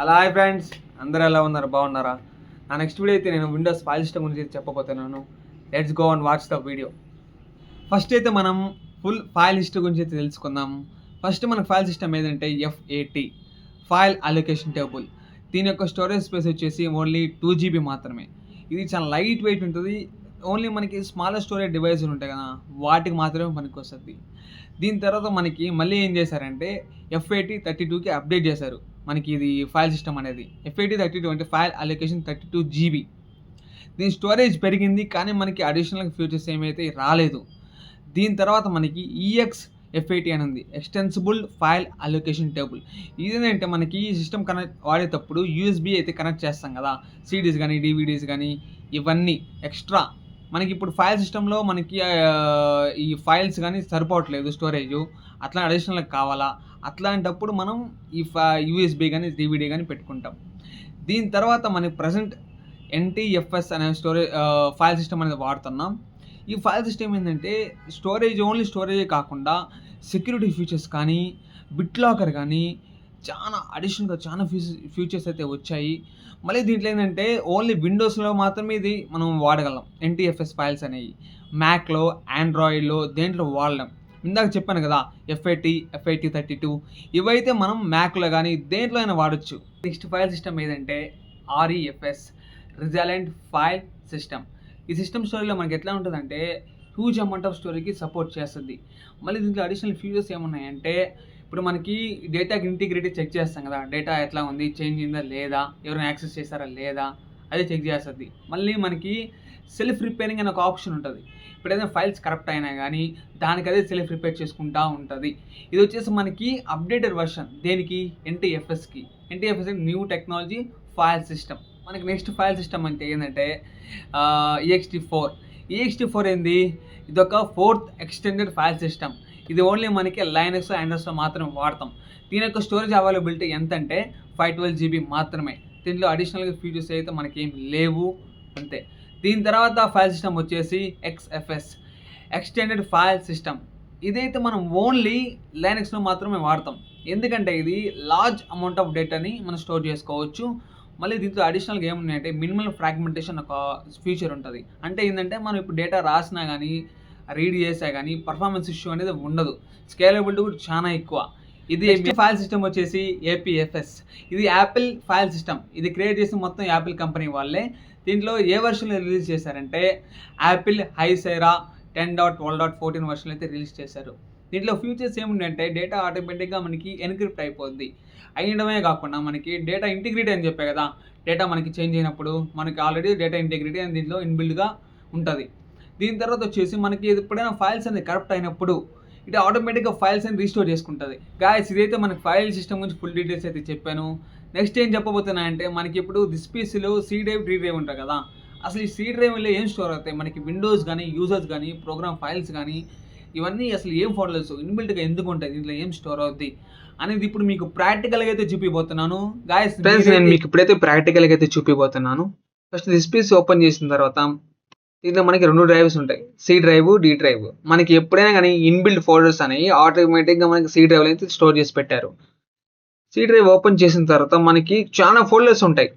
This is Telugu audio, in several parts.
హలో హాయ్ ఫ్రెండ్స్, అందరూ ఎలా ఉన్నారు? బాగున్నారా? నా నెక్స్ట్ వీడియో అయితే నేను విండోస్ ఫైల్ సిస్టమ్ గురించి చెప్పబోతున్నాను. Let's go and watch the video. First అయితే మనం ఫుల్ ఫైల్ హిస్టరీ గురించి అయితే తెలుసుకుందాం. ఫస్ట్ మన ఫైల్ సిస్టమ్ ఏదంటే FAT, ఫైల్ అలొకేషన్ టేబుల్. దీని యొక్క స్టోరేజ్ స్పేస్ వచ్చేసి ఓన్లీ 2 GB మాత్రమే. ఇది చాలా లైట్ వెయిట్ ఉంటుంది. ఓన్లీ మనకి స్మాలర్ స్టోరేజ్ డివైజులు ఉంటాయి కదా, వాటికి మాత్రమే పనికి వస్తుంది. దీని తర్వాత మనకి మళ్ళీ ఏం చేశారంటే FAT32కి అప్డేట్ చేశారు. మనకి ఇది ఫైల్ సిస్టమ్ అనేది FAT32 అంటే ఫైల్ అలొకేషన్ 32 GB. దీని స్టోరేజ్ పెరిగింది కానీ మనకి అడిషనల్ ఫీచర్స్ ఏమైతే రాలేదు. దీని తర్వాత మనకి EXFAT అని ఉంది, ఎక్స్టెన్సిబుల్ ఫైల్ అలొకేషన్ టేబుల్. ఇదేంటంటే మనకి ఈ సిస్టమ్ కనెక్ట్ వాడేటప్పుడు USB అయితే కనెక్ట్ చేస్తాం కదా, CDs కానీ DVDs కానీ ఇవన్నీ ఎక్స్ట్రా. మనకి ఇప్పుడు ఫైల్ సిస్టంలో మనకి ఈ ఫైల్స్ కానీ సరిపోవట్లేదు స్టోరేజు, అట్లా అడిషనల్గా కావాలా, అట్లాంటప్పుడు మనం ఈ USB కానీ DVD కానీ పెట్టుకుంటాం. దీని తర్వాత మనకి ప్రజెంట్ NTFS అనే ఫైల్ సిస్టమ్ అనేది వాడుతున్నాం. ఈ ఫైల్ సిస్టమ్ ఏంటంటే ఓన్లీ స్టోరేజే కాకుండా సెక్యూరిటీ ఫీచర్స్ కానీ, బిట్ లాకర్ కానీ చాలా అడిషనల్గా చాలా ఫీచర్స్ అయితే వచ్చాయి. మళ్ళీ దీంట్లో ఏంటంటే ఓన్లీ విండోస్లో మాత్రమే ఇది మనం వాడగలం. NTFS ఫైల్స్ అనేవి మ్యాక్లో, ఆండ్రాయిడ్లో దేంట్లో వాడలేం. ఇందాక చెప్పాను కదా FAT32 ఇవైతే మనం మ్యాక్లో కానీ దేంట్లో అయినా వాడచ్చు. నెక్స్ట్ ఫైల్ సిస్టమ్ ఏదంటే REFS, రిజలెంట్ ఫైల్ సిస్టమ్. ఈ సిస్టమ్ స్టోరీలో మనకి ఎట్లా ఉంటుందంటే హ్యూజ్ అమౌంట్ ఆఫ్ స్టోరీకి సపోర్ట్ చేస్తుంది. మళ్ళీ దీంట్లో అడిషనల్ ఫీచర్స్ ఏమున్నాయంటే ఇప్పుడు మనకి డేటాకి ఇంటిగ్రిటీ చెక్ చేస్తాం కదా, డేటా ఎట్లా ఉంది, చేంజ్ అయిందా లేదా, ఎవరైనా యాక్సెస్ చేస్తారా లేదా, అది చెక్ చేస్తుంది. మళ్ళీ మనకి సెల్ఫ్ రిపేరింగ్ అనే ఒక ఆప్షన్ ఉంటుంది. ఇప్పుడు ఏదైనా ఫైల్స్ కరప్ట్ అయినా కానీ దానికి అదే సెల్ఫ్ రిపేర్ చేసుకుంటూ ఉంటుంది. ఇది వచ్చేసి మనకి అప్డేటెడ్ వర్షన్ దేనికి, NTFSకి. NTFS new technology file system. మనకి నెక్స్ట్ ఫైల్ సిస్టమ్ అంటే ఏంటంటే EXT4 ఏంది, ఇదొక 4th ఎక్స్టెండెడ్ ఫైల్ సిస్టమ్. ఇది ఓన్లీ మనకి లైనక్స్, ఆండ్రాయిడ్స్లో మాత్రం వాడతాం. దీని యొక్క స్టోరేజ్ అవైలబిలిటీ ఎంత అంటే 512 GB మాత్రమే. దీంట్లో అడిషనల్గా ఫీచర్స్ అయితే మనకి ఏం లేవు, అంతే. దీని తర్వాత ఫైల్ సిస్టమ్ వచ్చేసి XFS, ఎక్స్టెండెడ్ ఫైల్ సిస్టమ్. ఇదైతే మనం ఓన్లీ లైనక్స్లో మాత్రమే వాడతాం. ఎందుకంటే ఇది లార్జ్ అమౌంట్ ఆఫ్ డేటాని మనం స్టోర్ చేసుకోవచ్చు. మళ్ళీ దీంట్లో అడిషనల్గా ఏమున్నాయంటే మినిమల్ ఫ్రాగ్మెంటేషన్ ఒక ఫీచర్ ఉంటుంది. అంటే ఏంటంటే మనం ఇప్పుడు డేటా రాసినా కానీ రీడ్ చేసా కానీ పర్ఫార్మెన్స్ ఇష్యూ అనేది ఉండదు. స్కేలబిలిటీ కూడా చాలా ఎక్కువ. ఇది ఫైల్ సిస్టమ్ వచ్చేసి APFS. ఇది యాపిల్ ఫైల్ సిస్టమ్. ఇది క్రియేట్ చేసి మొత్తం యాపిల్ కంపెనీ వాళ్ళే. దీంట్లో ఏ వర్షన్లో రిలీజ్ చేశారంటే యాపిల్ హై సైరా 10.12.14 వర్షన్ అయితే రిలీజ్ చేశారు. దీంట్లో ఫీచర్స్ ఏముందంటే డేటా ఆటోమేటిక్గా మనకి ఎన్క్రిప్ట్ అయిపోద్ది. అయ్యడమే కాకుండా మనకి డేటా ఇంటిగ్రిటీ అని చెప్పే కదా, డేటా మనకి చేంజ్ అయినప్పుడు మనకి ఆల్రెడీ డేటా ఇంటిగ్రిటీ అని దీంట్లో ఇన్బిల్డ్గా ఉంటుంది. దీని తర్వాత వచ్చేసి మనకి ఎప్పుడైనా ఫైల్స్ అనేది కరప్ట్ అయినప్పుడు ఇది ఆటోమేటిక్గా ఫైల్స్ అని రీస్టోర్ చేసుకుంటుంది. గాయస్, ఇదైతే మనకి ఫైల్ సిస్టమ్ గురించి ఫుల్ డీటెయిల్స్ అయితే చెప్పాను. నెక్స్ట్ ఏం చెప్పబోతున్నా అంటే మనకి ఇప్పుడు పీసీలో C డ్రైవ్, D డ్రైవ్ ఉంటాయి కదా, అసలు ఈ C డ్రైవ్లో ఏం స్టోర్ అవుతాయి, మనకి విండోస్ కానీ, యూజర్స్ కానీ, ప్రోగ్రామ్ ఫైల్స్ కానీ ఇవన్నీ అసలు ఏం ఫోల్డర్స్ ఇన్బిల్ట్గా ఎందుకు ఉంటాయి, దీంట్లో ఏం స్టోర్ అవుతుంది అనేది ఇప్పుడు మీకు ప్రాక్టికల్గా అయితే చూపిపోతున్నాను. గాయస్ ఫ్రెండ్స్, నేను మీకు ఇప్పుడైతే ప్రాక్టికల్గా అయితే చూపిపోతున్నాను. ఫస్ట్ పీసీ ఓపెన్ చేసిన తర్వాత దీంట్లో మనకి 2 డ్రైవ్స్ ఉంటాయి, C డ్రైవ్, D డ్రైవ్. మనకి ఎప్పుడైనా కానీ ఇన్బిల్డ్ ఫోల్డర్స్ అనేవి ఆటోమేటిక్గా మనకి C డ్రైవ్లో అయితే స్టోర్ చేసి పెట్టారు. C డ్రైవ్ ఓపెన్ చేసిన తర్వాత మనకి చాలా ఫోల్డర్స్ ఉంటాయి.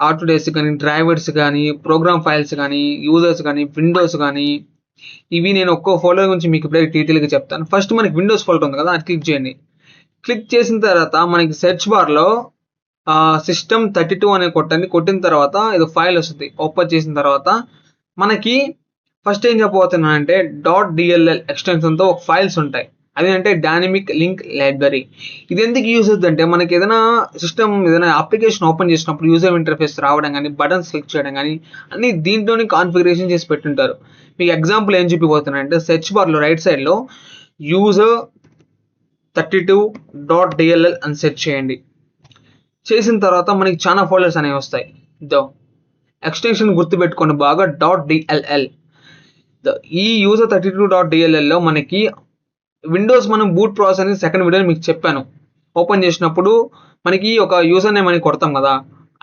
ఆటోడెస్క్ కానీ, డ్రైవర్స్ కానీ, ప్రోగ్రామ్ ఫైల్స్ కానీ, యూజర్స్ కానీ, విండోస్ కానీ, ఇవి నేను ఒక్కో ఫోల్డర్ గురించి మీకు ఇప్పుడే డీటెయిల్గా చెప్తాను. ఫస్ట్ మనకి విండోస్ ఫోల్డర్ ఉంది కదా, అది క్లిక్ చేయండి. క్లిక్ చేసిన తర్వాత మనకి సెర్చ్ బార్లో System32 అనే కొట్టండి. కొట్టిన తర్వాత ఇది ఫైల్ వస్తుంది. ఓపెన్ చేసిన తర్వాత మనకి ఫస్ట్ ఏం చెప్పబోతున్నానంటే .dll ఎక్స్టెన్షన్తో ఒక ఫైల్స్ ఉంటాయి. అదేంటే డైనమిక్ లింక్ లైబ్రరీ. ఇది ఎందుకు యూజ్ అవుతుంది అంటే మనకి ఏదైనా అప్లికేషన్ ఓపెన్ చేసినప్పుడు యూజర్ ఇంటర్ఫేస్ రావడం కానీ, బటన్స్ క్లిక్ చేయడం కానీ అన్ని దీంట్లోనే కాన్ఫిగరేషన్ చేసి పెట్టుంటారు. మీకు ఎగ్జాంపుల్ ఏం చూపిపోతున్నానంటే సెర్చ్ బార్లో రైట్ సైడ్లో user32.dll అని సెర్చ్ చేయండి. చేసిన తర్వాత మనకి చాలా ఫోల్డర్స్ అనేవి వస్తాయి. ఎక్స్టెన్షన్ గుర్తుపెట్టుకోండి బాగా, .dll. ఈ user32.dll మనకి విండోస్ మనం బూట్ ప్రాసెస్ అనేది సెకండ్ వీడియోని మీకు చెప్పాను. ఓపెన్ చేసినప్పుడు మనకి ఒక యూజర్ నేమ్ అని కొడతాం కదా,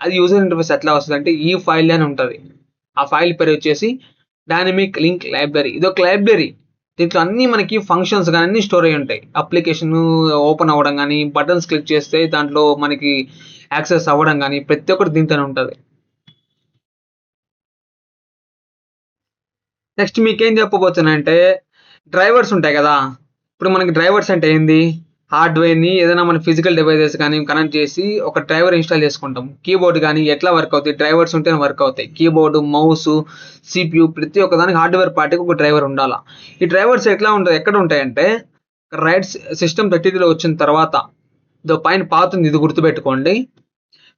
అది యూజర్ ఇంటర్ఫేస్ ఎట్లా వస్తుంది అంటే ఈ ఫైల్ అని ఉంటుంది. ఆ ఫైల్ పేరు వచ్చేసి డైనమిక్ లింక్ లైబ్రరీ. ఇదొక లైబ్రరీ. దీంట్లో అన్ని మనకి ఫంక్షన్స్ కానీ అన్ని స్టోర్ అయి ఉంటాయి. అప్లికేషన్ ఓపెన్ అవ్వడం కానీ, బటన్స్ క్లిక్ చేస్తే దాంట్లో మనకి యాక్సెస్ అవ్వడం కానీ ప్రతి ఒక్కటి దీంట్లోనే ఉంటుంది. నెక్స్ట్ మీకేం చెప్పబోతున్నానంటే డ్రైవర్స్ ఉంటాయి కదా. ఇప్పుడు మనకి డ్రైవర్స్ అంటే ఏంది, హార్డ్వేర్ని ఏదైనా మన ఫిజికల్ డివైజెస్ కానీ కనెక్ట్ చేసి ఒక డ్రైవర్ ఇన్స్టాల్ చేసుకుంటాం. కీబోర్డ్ కానీ ఎట్లా వర్క్ అవుతాయి, డ్రైవర్స్ ఉంటేనే వర్క్ అవుతాయి. కీబోర్డు, మౌస్, సిపియు ప్రతి ఒక్క దానికి హార్డ్వేర్ పార్టీకి ఒక డ్రైవర్ ఉండాలా. ఈ డ్రైవర్స్ ఎట్లా ఉంటుంది, ఎక్కడ ఉంటాయంటే రైట్ సిస్టమ్ 32లో వచ్చిన తర్వాత పైన పాతుంది, ఇది గుర్తుపెట్టుకోండి.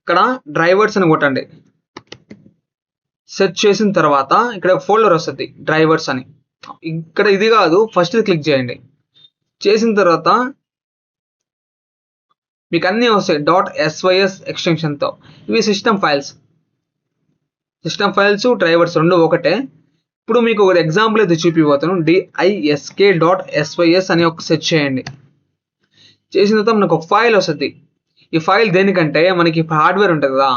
ఇక్కడ డ్రైవర్స్ అని కొట్టండి. సెర్చ్ చేసిన తర్వాత ఇక్కడ ఒక ఫోల్డర్ వస్తుంది డ్రైవర్స్ అని. ఇక్కడ ఇది కాదు, ఫస్ట్ క్లిక్ చేయండి. చేసిన తర్వాత మీకు అన్నీ వస్తాయి .sys ఎక్స్టెన్షన్తో. ఇవి సిస్టమ్ ఫైల్స్ డ్రైవర్స్ రెండు ఒకటే. ఇప్పుడు మీకు ఒక ఎగ్జాంపుల్ అయితే చూపిపోతాను. disk.sys అని ఒక సెర్చ్ చేయండి. చేసిన తర్వాత మనకు ఒక ఫైల్ వస్తుంది. ఈ ఫైల్ దేనికంటే మనకి హార్డ్వేర్ ఉంటుంది కదా,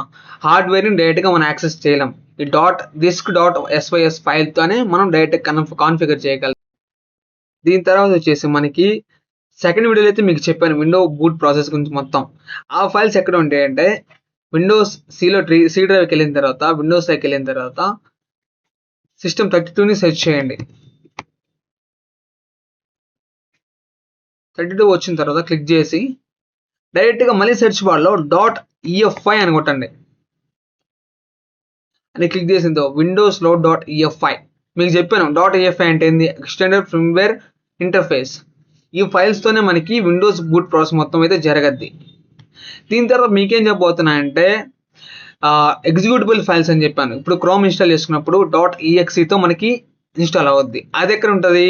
హార్డ్వేర్ని డైరెక్ట్గా మనం యాక్సెస్ చేయలేం. ఈ disk.sys ఫైల్తోనే మనం డైరెక్ట్ కాన్ఫిగర్ చేయగలం. దీని తర్వాత వచ్చేసి మనకి సెకండ్ వీడియోలో అయితే మీకు చెప్పాను విండో బూట్ ప్రాసెస్ గురించి మొత్తం. ఆ ఫైల్స్ ఎక్కడ ఉంటాయంటే విండోస్ సి డ్రైవ్కి వెళ్ళిన తర్వాత, విండోస్లోకి వెళ్ళిన తర్వాత సిస్టమ్ 32ని సెర్చ్ చేయండి. 32 వచ్చిన తర్వాత క్లిక్ చేసి డైరెక్ట్గా మళ్ళీ సెర్చ్ బార్లో .efi అని కొట్టండి. అని క్లిక్ చేసిందో విండోస్లో .efi. మీకు చెప్పాను .efi అంటే ఏంది, ఎక్స్టెండెడ్ ఫర్మ్వేర్ ఇంటర్ఫేస్. ఈ ఫైల్స్తోనే మనకి విండోస్ బూట్ ప్రాసెస్ మొత్తం అయితే జరగద్ది. దీని తర్వాత మీకేం చెప్పబోతున్నాయంటే ఎగ్జిక్యూటబుల్ ఫైల్స్ అని చెప్పాను. ఇప్పుడు క్రోమ్ ఇన్స్టాల్ చేసుకున్నప్పుడు .exeతో మనకి ఇన్స్టాల్ అవుద్ది. అది ఎక్కడ ఉంటుంది,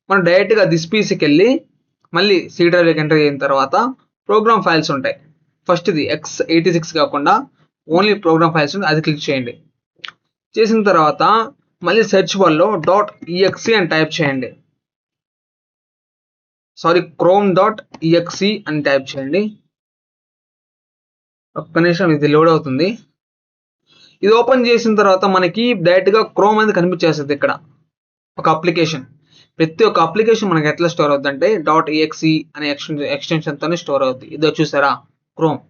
మనం డైరెక్ట్గా దిస్ పీసీకి వెళ్ళి మళ్ళీ సి డ్రైవ్లోకి ఎంటర్ అయిన తర్వాత ప్రోగ్రామ్ ఫైల్స్ ఉంటాయి. ఫస్ట్ది x86 కాకుండా ఓన్లీ ప్రోగ్రామ్ ఫైల్స్ ఉంటాయి, అది క్లిక్ చేయండి. చేసిన తర్వాత మళ్ళీ సెర్చ్ బార్లో .exe అని టైప్ చేయండి. chrome.exe అని టైప్ చేయండి. ఒక్క నిమిషం ఇది లోడ్ అవుతుంది. ఇది ఓపెన్ చేసిన తర్వాత మనకి డైరెక్ట్గా క్రోమ్ అనేది కనిపించేస్తుంది. ఇక్కడ ఒక అప్లికేషన్, ప్రతి ఒక్క అప్లికేషన్ మనకి ఎట్లా స్టోర్ అవుతుంది అంటే .exe అనే ఎక్స్టెన్షన్తోనే స్టోర్ అవుతుంది. ఇదో చూసారా క్రోమ్.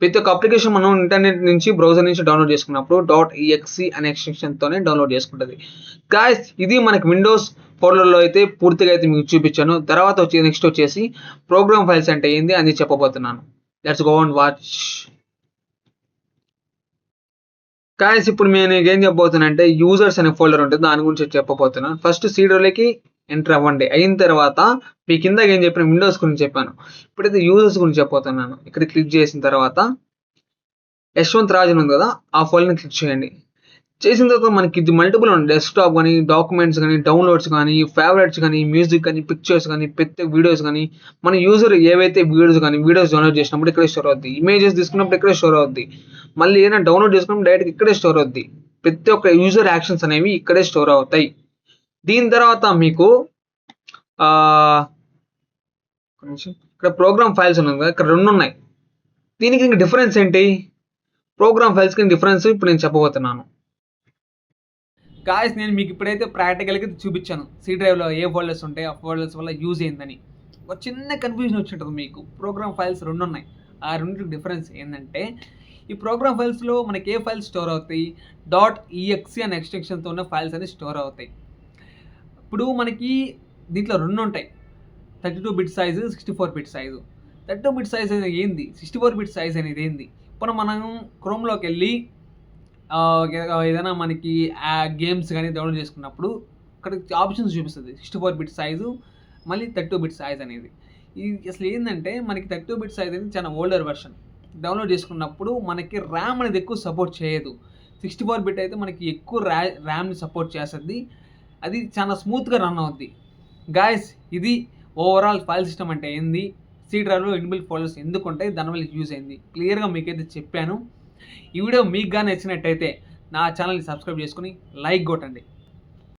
ప్రతి ఒక్క అప్లికేషన్ మనం ఇంటర్నెట్ నుంచి బ్రౌజర్ నుంచి డౌన్లోడ్ చేసుకున్నప్పుడు .exe అనే ఎక్స్టెన్షన్తోనే డౌన్లోడ్ చేసుకుంటుంది. గాయ్స్ ఇది మనకి విండోస్ ఫోల్డర్లో అయితే పూర్తిగా అయితే మీకు చూపించాను. తర్వాత నెక్స్ట్ వచ్చేసి ప్రోగ్రామ్ ఫైల్స్ అంటే ఏంది అని చెప్పబోతున్నాను. Let's go and watch. Guys ఇప్పుడు నేను ఏం చెప్పబోతున్నా అంటే యూజర్స్ అనే ఫోల్డర్ ఉంటుంది, దాని గురించి చెప్పబోతున్నాను. ఫస్ట్ సి డ్రైవ్లోకి ఎంటర్ అవ్వండి. అయిన తర్వాత మీ కింద ఏం చెప్పిన విండోస్ గురించి చెప్పాను, ఇప్పుడైతే యూజర్స్ గురించి చెప్పబోతున్నాను. ఇక్కడ క్లిక్ చేసిన తర్వాత యశ్వంత్ రాజన్ ఉంది కదా, ఆ ఫోల్డర్ని క్లిక్ చేయండి. చేసిన తర్వాత మనకి ఇది మల్టిపుల్ ఉంది, డెస్క్టాప్ కానీ, డాక్యుమెంట్స్ కానీ, డౌన్లోడ్స్ కానీ, ఫేవరెట్స్ కానీ, మ్యూజిక్ కానీ, పిక్చర్స్ కానీ, ప్రతి వీడియోస్ కానీ, మన యూజర్ ఏవైతే వీడియోస్ డౌన్లోడ్ చేసినప్పుడు ఇక్కడే స్టోర్ అవుద్ది. ఇమేజెస్ తీసుకున్నప్పుడు ఇక్కడే స్టోర్ అవుద్ది. మళ్ళీ ఏదైనా డౌన్లోడ్ చేసుకున్నప్పుడు డైరెక్ట్ ఇక్కడే స్టోర్ అవుద్ది. ప్రతి ఒక్క యూజర్ యాక్షన్స్ అనేవి ఇక్కడే స్టోర్ అవుతాయి. దీని తర్వాత మీకు ఇక్కడ ప్రోగ్రామ్ ఫైల్స్ ఉన్నాయి కదా, ఇక్కడ రెండు ఉన్నాయి. దీనికి ఇంకా డిఫరెన్స్ ఏంటి, ప్రోగ్రామ్ ఫైల్స్కి డిఫరెన్స్ ఇప్పుడు నేను చెప్పబోతున్నాను. గాయస్ నేను మీకు ఇప్పుడైతే ప్రాక్టికల్గా చూపించాను సి డ్రైవ్లో ఏ ఫోల్డర్స్ ఉంటాయి, ఆ ఫోల్డర్స్ వల్ల యూజ్ అయిందని. ఒక చిన్న కన్ఫ్యూజన్ వచ్చి ఉంటుంది మీకు. ప్రోగ్రామ్ ఫైల్స్ రెండు ఉన్నాయి, ఆ రెండింటికి డిఫరెన్స్ ఏంటంటే ఈ ప్రోగ్రామ్ ఫైల్స్లో మనకి ఏ ఫైల్స్ స్టోర్ అవుతాయి, .exe అనే ఎక్స్టెన్షన్తో ఉన్న ఫైల్స్ అనేది స్టోర్ అవుతాయి. ఇప్పుడు మనకి దీంట్లో రెండు ఉంటాయి, 32 bit size, 64 bit size. 32 bit size అనేది ఏంది, 64 బిట్ సైజ్ అనేది ఏంది. ఇప్పుడు మనం క్రోమ్లోకి వెళ్ళి ఏదైనా మనకి గేమ్స్ కానీ డౌన్లోడ్ చేసుకున్నప్పుడు ఇక్కడ ఆప్షన్స్ చూపిస్తుంది 64 బిట్ సైజు, మళ్ళీ 32 బిట్ సైజ్ అనేది. ఇది అసలు ఏంటంటే మనకి 32 బిట్ సైజ్ అనేది చాలా ఓల్డర్ వెర్షన్. డౌన్లోడ్ చేసుకున్నప్పుడు మనకి ర్యామ్ అనేది ఎక్కువ సపోర్ట్ చేయదు. 64 బిట్ అయితే మనకి ఎక్కువ ర్యామ్ని సపోర్ట్ చేస్తుంది, అది చాలా స్మూత్గా రన్ అవుద్ది. గాయస్ ఇది ఓవరాల్ ఫైల్ సిస్టమ్ అంటే ఏంది, సి డ్రైవ్లో ఇన్బిల్ట్ ఫోల్డర్స్ ఎందుకు ఉంటాయి, దానివల్ల యూజ్ అయింది క్లియర్గా మీకైతే చెప్పాను. ఈ వీడియో మీకు కానీ నచ్చినట్టయితే నా ఛానల్ని సబ్స్క్రైబ్ చేసుకుని లైక్ కొట్టండి.